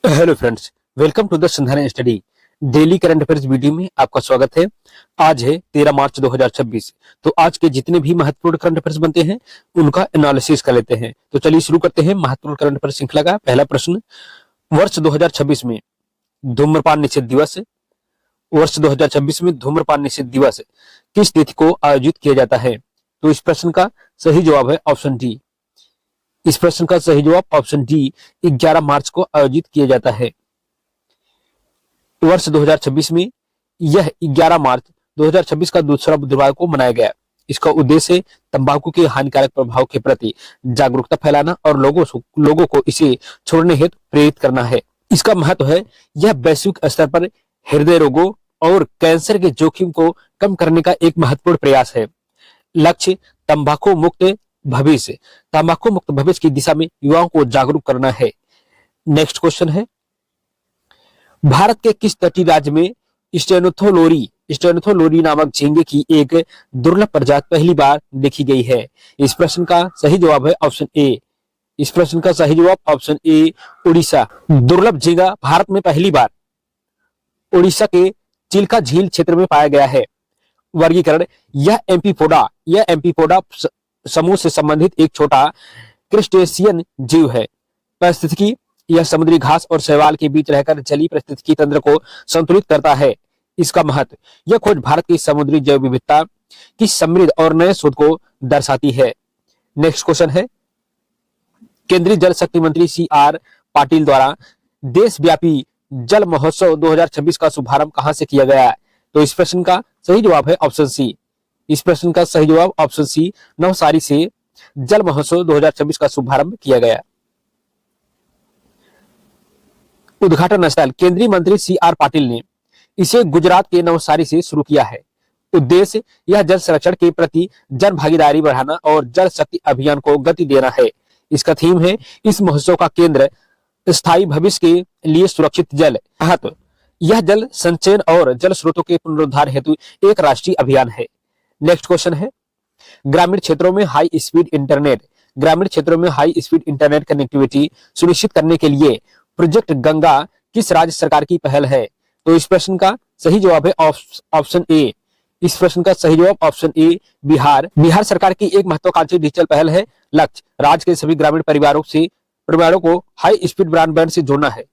Hello friends, welcome to the Sandharan study daily current affairs video में आपका स्वागत है। आज है 13 मार्च 2026। तो आज के जितने भी महत्वपूर्ण करंट अफेयर्स बनते हैं उनका एनालिसिस कर लेते हैं। तो चलिए शुरू करते हैं महत्वपूर्ण करंट अफेयर्स श्रृंखला का पहला प्रश्न। वर्ष 2026 में धूम्रपान निषेध दिवस वर्ष 2026 में धूम्रपान निषेध दिवस किस तिथि को आयोजित किया जाता है? तो इस प्रश्न का सही जवाब है ऑप्शन डी। इस प्रश्न का सही जवाब ऑप्शन डी 11 मार्च को आयोजित किया जाता है। वर्ष 2026 में यह 11 मार्च 2026 का दूसरा बुधवार को मनाया गया। इसका उद्देश्य तंबाकू के हानिकारक प्रभाव के प्रति जागरूकता फैलाना और लोगों को इसे छोड़ने हेतु प्रेरित करना है। इसका महत्व है, यह वैश्विक स्तर पर हृदय रोगों और कैंसर के जोखिम को कम करने का एक महत्वपूर्ण प्रयास है। लक्ष्य तंबाकू मुक्त भविष्य की दिशा में युवाओं को जागरूक करना है। नेक्स्ट क्वेश्चन है, भारत के किस तटीय राज्य में स्टेनोथोलोरी नामक झींगे की एक दुर्लभ प्रजाति पहली बार देखी गई है? इस प्रश्न का सही जवाब है ऑप्शन ए। इस प्रश्न का सही जवाब ऑप्शन ए उड़ीसा। दुर्लभ झींगा भारत में पहली बार उड़ीसा के चिल्का झील क्षेत्र में पाया गया है। वर्गीकरण, यह एम्फीपोडा समूह से संबंधित एक छोटा क्रिस्टेशियन जीव है। पारिस्थितिकी, यह समुद्री घास और शैवाल के बीच रहकर जलीय पारिस्थितिकी तंत्र को संतुलित करता है। इसका महत्व, यह खोज भारत की समुद्री जैव विविधता की समृद्ध और नए शोध को दर्शाती है। नेक्स्ट क्वेश्चन है, केंद्रीय जल शक्ति मंत्री CR पाटिल द्वारा देशव्यापी जल महोत्सव 2026 का शुभारंभ कहां से किया गया है? तो इस प्रश्न का सही जवाब है ऑप्शन सी। इस प्रश्न का सही जवाब ऑप्शन सी, नवसारी से जल महोत्सव 2026 का शुभारंभ किया गया। उद्घाटन स्थल, केंद्रीय मंत्री CR पाटिल ने इसे गुजरात के नवसारी से शुरू किया है। उद्देश्य, यह जल संरक्षण के प्रति जन भागीदारी बढ़ाना और जल शक्ति अभियान को गति देना है। इसका थीम है, इस महोत्सव का केंद्र स्थायी भविष्य के लिए सुरक्षित जल। महत्व, यह जल संचयन और जल स्रोतों के पुनरुद्धार हेतु एक राष्ट्रीय अभियान है। नेक्स्ट क्वेश्चन है, ग्रामीण क्षेत्रों में हाई स्पीड इंटरनेट कनेक्टिविटी सुनिश्चित करने के लिए प्रोजेक्ट गंगा किस राज्य सरकार की पहल है? तो इस प्रश्न का सही जवाब है ऑप्शन ए। इस प्रश्न का सही जवाब ऑप्शन ए बिहार सरकार की एक महत्वाकांक्षी डिजिटल पहल है। लक्ष्य, राज्य के सभी ग्रामीण परिवारों को हाई स्पीड ब्रॉडबैंड से जोड़ना है।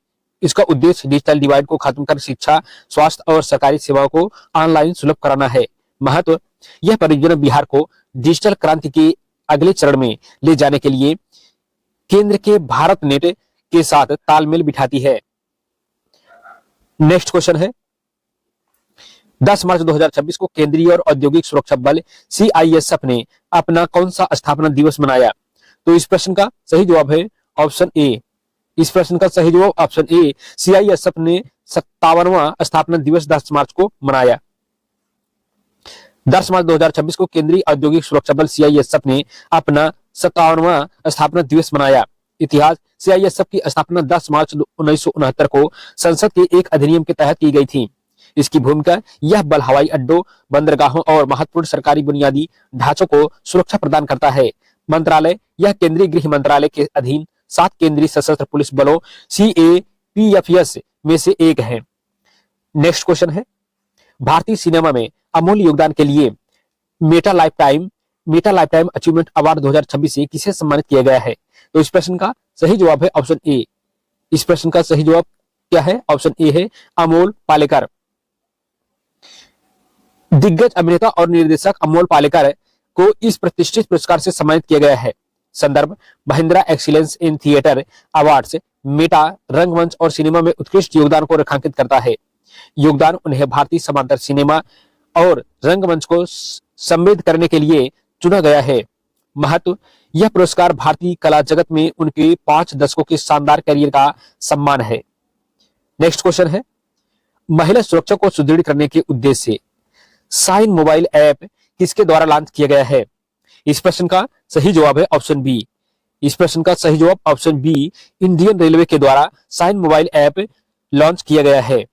इसका उद्देश्य डिजिटल डिवाइड को खत्म कर शिक्षा, स्वास्थ्य और सरकारी सेवाओं को ऑनलाइन सुलभ कराना है। महत्व, यह परियोजना बिहार को डिजिटल क्रांति के अगले चरण में ले जाने के लिए केंद्र के भारत नेट के साथ तालमेल बिठाती है। नेक्स्ट क्वेश्चन है, 10 मार्च 2026 को केंद्रीय और औद्योगिक सुरक्षा बल CISF ने अपना कौन सा स्थापना दिवस मनाया? तो इस प्रश्न का सही जवाब है ऑप्शन ए। इस प्रश्न का सही जवाब ऑप्शन ए, CISF ने 57वां स्थापना दिवस 10 मार्च को मनाया। 10 मार्च 2026 को केंद्रीय औद्योगिक सुरक्षा बल CISF ने अपना 57वां स्थापना दिवस मनाया। इतिहास, CISF की स्थापना 10 मार्च 1969 को संसद के एक अधिनियम के तहत की गई थी। इसकी भूमिका, यह बल हवाई अड्डों, बंदरगाहों और महत्वपूर्ण सरकारी बुनियादी ढांचों को सुरक्षा प्रदान करता है। मंत्रालय, यह केंद्रीय गृह मंत्रालय के अधीन 7 केंद्रीय सशस्त्र पुलिस बलों CAPFS में से एक है। नेक्स्ट क्वेश्चन है, भारतीय सिनेमा में अमूल्य योगदान के लिए मेटा लाइफटाइम अचीवमेंट अवार्ड 2026 से किसे सम्मानित किया गया है? तो इस प्रश्न का सही जवाब है ऑप्शन ए। इस प्रश्न का सही जवाब क्या है? ऑप्शन ए है अमोल पालेकर। दिग्गज अभिनेता और निर्देशक अमोल पालेकर को इस प्रतिष्ठित पुरस्कार से सम्मानित किया गया है। संदर्भ, Mahindra excellence in theatre awards Meta रंगमंच और सिनेमा में उत्कृष्ट योगदान को रेखांकित करता है। योगदान उन्हें भारतीय समांतर सिनेमा और रंगमंच को समृद्ध करने के लिए चुना गया है। महत्व, यह पुरस्कार भारतीय कला जगत में उनके 5 दशकों के शानदार करियर का सम्मान है। नेक्स्ट क्वेश्चन है, महिला सुरक्षा को सुदृढ़ करने के उद्देश्य से साइन मोबाइल ऐप किसके द्वारा लॉन्च किया गया है? इस प्रश्न का सही जवाब है ऑप्शन बी। इस प्रश्न का सही जवाब ऑप्शन बी, इंडियन रेलवे के द्वारा साइन मोबाइल ऐप लॉन्च किया गया है।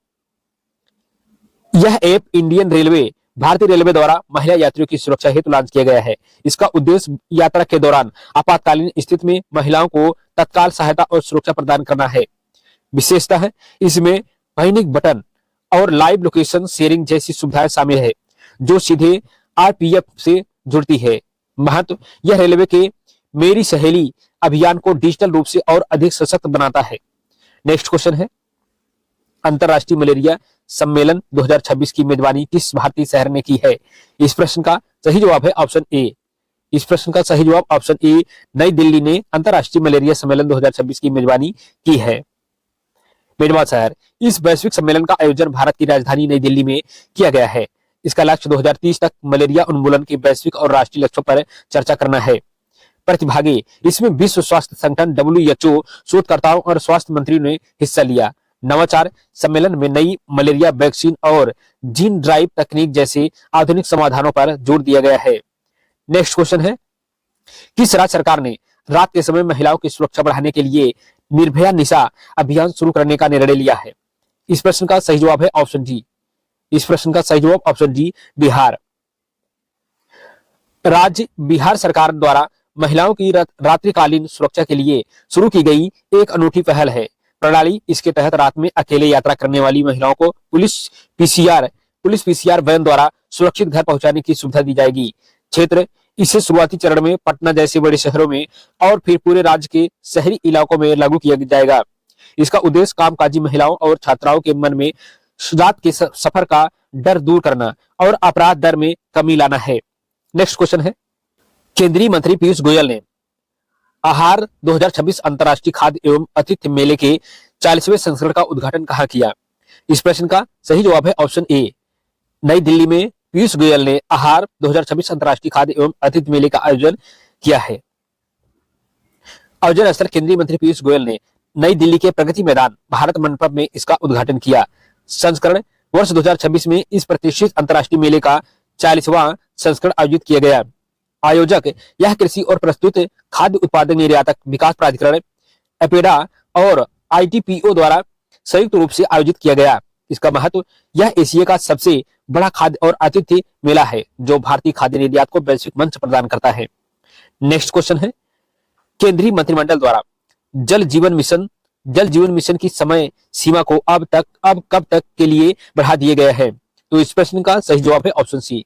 यह ऐप इंडियन रेलवे भारतीय रेलवे द्वारा महिला यात्रियों की सुरक्षा हेतु लॉन्च किया गया है। इसका उद्देश्य यात्रा के दौरान आपातकालीन स्थिति में महिलाओं को तत्काल सहायता और सुरक्षा प्रदान करना है। विशेषता है इसमें पैनिक बटन और लाइव लोकेशन शेयरिंग जैसी सुविधाएं शामिल है जो सीधे आरपीएफ से जुड़ती है। महत्व, यह रेलवे के मेरी सहेली अभियान को डिजिटल रूप से और अधिक सशक्त बनाता है। नेक्स्ट क्वेश्चन है, अंतरराष्ट्रीय मलेरिया सम्मेलन 2026 की मेजबानी किस भारतीय शहर ने की है? इस प्रश्न का सही जवाब है ऑप्शन ए। इस प्रश्न का सही जवाब ऑप्शन ए, नई दिल्ली ने अंतरराष्ट्रीय मलेरिया सम्मेलन 2026 की मेजबानी की है। मेजबान शहर, इस वैश्विक सम्मेलन का आयोजन भारत की राजधानी नई दिल्ली में किया गया है। इसका लक्ष्य 2030 तक मलेरिया उन्मूलन के वैश्विक और राष्ट्रीय लक्ष्यों पर चर्चा करना है। प्रतिभागी, इसमें विश्व स्वास्थ्य संगठन WHO, शोधकर्ताओं और स्वास्थ्य मंत्रियों ने हिस्सा लिया। नवाचार, सम्मेलन में नई मलेरिया वैक्सीन और जीन ड्राइव तकनीक जैसे आधुनिक समाधानों पर जोर दिया गया है। नेक्स्ट क्वेश्चन है, किस राज्य सरकार ने रात के समय महिलाओं की सुरक्षा बढ़ाने के लिए निर्भया निशा अभियान शुरू करने का निर्णय लिया है? इस प्रश्न का सही जवाब है ऑप्शन डी। इस प्रश्न का सही जवाब ऑप्शन डी, बिहार। राज्य बिहार सरकार द्वारा महिलाओं की रात्रिकालीन सुरक्षा के लिए शुरू की गई एक अनूठी पहल है। प्रणाली, इसके तहत रात में अकेले यात्रा करने वाली महिलाओं को पुलिस पीसीआर वैन द्वारा सुरक्षित घर पहुंचाने की सुविधा दी जाएगी। क्षेत्र, इसे शुरुआती चरण में पटना जैसे बड़े शहरों में और फिर पूरे राज्य के शहरी इलाकों में लागू किया जाएगा। इसका उद्देश्य कामकाजी महिलाओं और छात्राओं के मन में रात के सफर का डर दूर करना और अपराध दर में कमी लाना है। नेक्स्ट क्वेश्चन है, केंद्रीय मंत्री पीयूष गोयल ने आहार 2026 अंतर्राष्ट्रीय खाद्य एवं आतिथ्य मेले के 40वें संस्करण का उद्घाटन कहां किया? इस प्रश्न का सही जवाब है ऑप्शन ए। नई दिल्ली में पीयूष गोयल ने आहार 2026 अंतर्राष्ट्रीय खाद्य एवं आतिथ्य मेले का आयोजन किया है। आयोजन स्थल केंद्रीय मंत्री पीयूष गोयल ने नई दिल्ली के प्रगति मैदान भारत मंडप में इसका उद्घाटन किया। संस्करण वर्ष 2026 में इस प्रतिष्ठित अंतर्राष्ट्रीय मेले का 40वां संस्करण आयोजित किया गया। आयोजक यह कृषि और प्रस्तुत खाद्य उत्पादक निर्यातक विकास प्राधिकरण एपेडा और ITPO द्वारा संयुक्त रूप से आयोजित किया गया। इसका महत्व, यह एशिया का सबसे बड़ा खाद्य और आतिथ्य मेला है जो भारतीय खाद्य निर्यात को वैश्विक मंच प्रदान करता है। नेक्स्ट क्वेश्चन है, केंद्रीय मंत्रिमंडल द्वारा जल जीवन मिशन की समय सीमा को अब कब तक के लिए बढ़ा दिए गए हैं? तो इस प्रश्न का सही जवाब है ऑप्शन सी।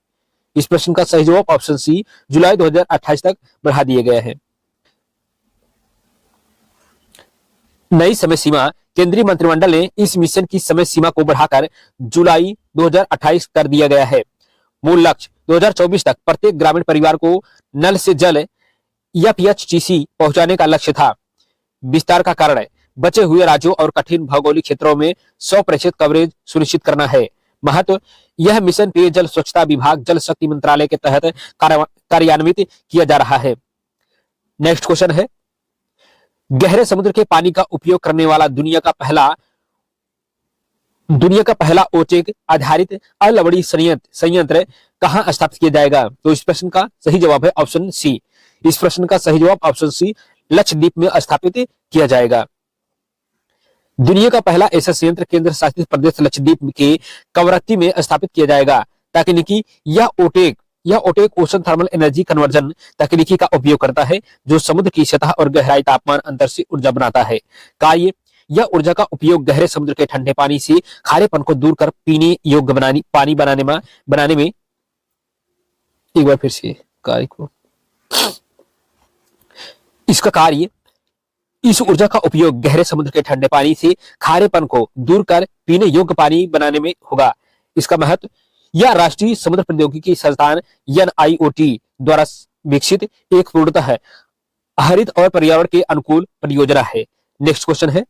इस प्रश्न का सही जवाब ऑप्शन सी, जुलाई 2028 तक बढ़ा दिए गए हैं। नई समय सीमा, केंद्रीय मंत्रिमंडल ने इस मिशन की समय सीमा को बढ़ाकर जुलाई 2028 कर दिया गया है। मूल लक्ष्य 2024 तक प्रत्येक ग्रामीण परिवार को नल से जल या PHTC पहुंचाने का लक्ष्य था। विस्तार का कारण, बचे हुए राज्यों और कठिन भौगोलिक क्षेत्रों में 100% कवरेज सुनिश्चित करना है। महत्व, यह मिशन पेयजल स्वच्छता विभाग जल शक्ति मंत्रालय के तहत कार्यान्वित किया जा रहा है। नेक्स्ट क्वेश्चन है, गहरे समुद्र के पानी का उपयोग करने वाला दुनिया का पहला ओचेक आधारित अलवड़ी संयंत्र कहां स्थापित किया जाएगा? तो इस प्रश्न का सही जवाब है ऑप्शन सी। इस प्रश्न का सही जवाब ऑप्शन सी, लक्षद्वीप में स्थापित किया जाएगा। दुनिया का पहला ऐसा संयंत्र केंद्र शासित प्रदेश लक्षद्वीप के कवरत्ती में स्थापित किया जाएगा। तकनीकी, यह OTEC ocean thermal energy conversion तकनीकी का उपयोग करता है जो समुद्र की सतह और गहराई तापमान अंतर से ऊर्जा बनाता है। कार्य, यह ऊर्जा का उपयोग गहरे समुद्र के ठंडे पानी से खारेपन को दूर कर पीने योग्य पानी बनाने में एक बार फिर से कार्य को इसका कार्य इस ऊर्जा का उपयोग गहरे समुद्र के ठंडे पानी से खारेपन को दूर कर पीने योग्य पानी बनाने में होगा। इसका महत्व, यह राष्ट्रीय समुद्र प्रौद्योगिकी संस्थान NIOT द्वारा विकसित एक पूर्णतः हरित और पर्यावरण के अनुकूल परियोजना है। नेक्स्ट क्वेश्चन है,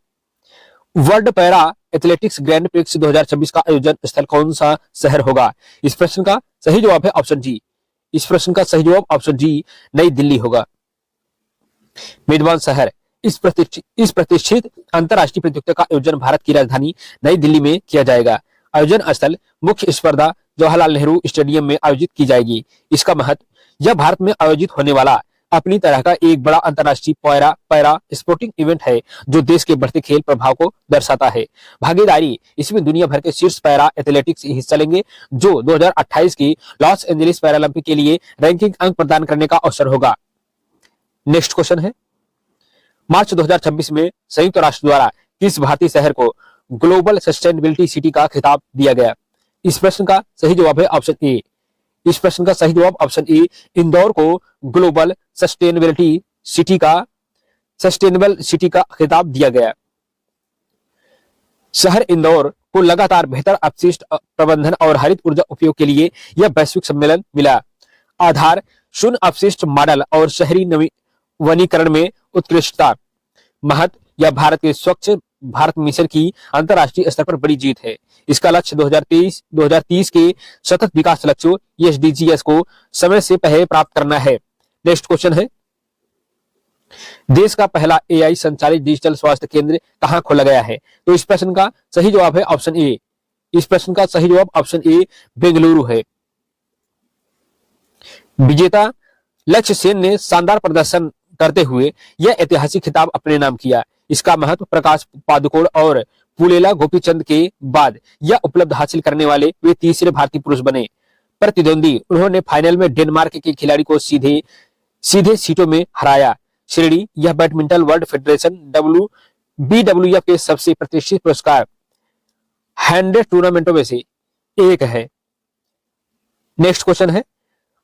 world para athletics grand prix 2026 का आयोजन स्थल कौन सा शहर होगा? इस प्रश्न का सही जवाब है ऑप्शन जी। इस प्रश्न का सही जवाब ऑप्शन जी, नई दिल्ली होगा। मेजबान शहर, इस प्रतिष्ठित अंतरराष्ट्रीय प्रतियोगिता का आयोजन भारत की राजधानी नई दिल्ली में किया जाएगा। आयोजन स्थल मुख्य स्पर्धा जवाहरलाल नेहरू स्टेडियम में आयोजित की जाएगी। इसका महत्व, यह भारत में आयोजित होने वाला अपनी तरह का एक बड़ा अंतरराष्ट्रीय पैरा स्पोर्टिंग इवेंट है जो देश के बढ़ते खेल प्रभाव को दर्शाता है। भागीदारी, इसमें दुनिया भर के शीर्ष पैरा एथलेटिक्स हिस्सा लेंगे जो 2028 की लॉस एंजलिस पैरालंपिक के लिए रैंकिंग अंक प्रदान करने का अवसर होगा। नेक्स्ट क्वेश्चन है, मार्च 2026 में संयुक्त राष्ट्र द्वारा किस भारतीय शहर को ग्लोबल सस्टेनेबिलिटी सिटी का खिताब दिया गया? इस प्रश्न का सही जवाब है ऑप्शन ए। इस प्रश्न का सही जवाब ऑप्शन ए, इंदौर को ग्लोबल सस्टेनेबल सिटी का खिताब दिया गया। शहर इंदौर को लगातार बेहतर अपशिष्ट प्रबंधन और हरित ऊर्जा उपयोग के लिए यह वैश्विक सम्मेलन मिला। आधार शून्य अपशिष्ट मॉडल और शहरी वनीकरण में उत्कृष्टता महत्व या भारत के स्वच्छ भारत मिशन की अंतरराष्ट्रीय स्तर पर बड़ी जीत है। इसका लक्ष्य 2030 के सतत विकास लक्ष्यों SDGs को समय से पहले प्राप्त करना है। नेक्स्ट क्वेश्चन है, देश का पहला AI संचालित डिजिटल स्वास्थ्य केंद्र कहां खोला गया है? तो इस प्रश्न का सही जवाब है ऑप्शन ए। इस प्रश्न का सही जवाब ऑप्शन ए, बेंगलुरु है। विजेता लक्ष्य सेन ने शानदार प्रदर्शन करते हुए यह ऐतिहासिक खिताब अपने नाम किया। इसका महत्व प्रकाश पादुकोण और पुलेला गोपीचंद के बाद यह उपलब्ध हासिल करने वाले वे तीसरे भारतीय पुरुष बने। प्रतिद्वंदी उन्होंने फाइनल में डेनमार्क के खिलाड़ी को सीधे सीटों में हराया। श्रेणी यह बैडमिंटन वर्ल्ड फेडरेशन BWF के सबसे प्रतिष्ठित पुरस्कार 100 टूर्नामेंटों में से एक है। नेक्स्ट क्वेश्चन है,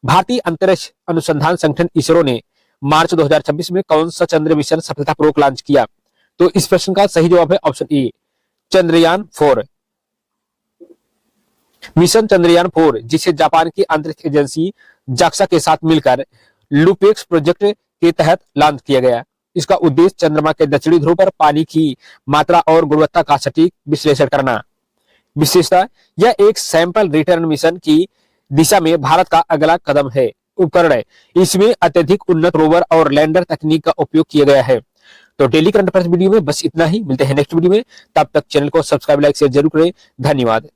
भारतीय अंतरिक्ष अनुसंधान संगठन इसरो ने मार्च 2026 में कौन सा चंद्र मिशन सफलतापूर्वक लॉन्च किया? तो इस प्रश्न का सही जवाब है option A, Chandrayaan 4। Mission Chandrayaan 4 जिसे जापान की अंतरिक्ष एजेंसी जाक्सा के साथ मिलकर लुपेक्स प्रोजेक्ट के तहत लॉन्च किया गया। इसका उद्देश्य चंद्रमा के दक्षिणी ध्रुव पर पानी की मात्रा और गुणवत्ता का सटीक विश्लेषण करना। विशेषता यह एक सैंपल रिटर्न मिशन की दिशा में भारत का अगला कदम है। उपकरण है, इसमें अत्यधिक उन्नत रोवर और लैंडर तकनीक का उपयोग किया गया है। तो डेली करंट अफेयर्स वीडियो में बस इतना ही। मिलते हैं नेक्स्ट वीडियो में, तब तक चैनल को सब्सक्राइब लाइक शेयर जरूर करें। धन्यवाद।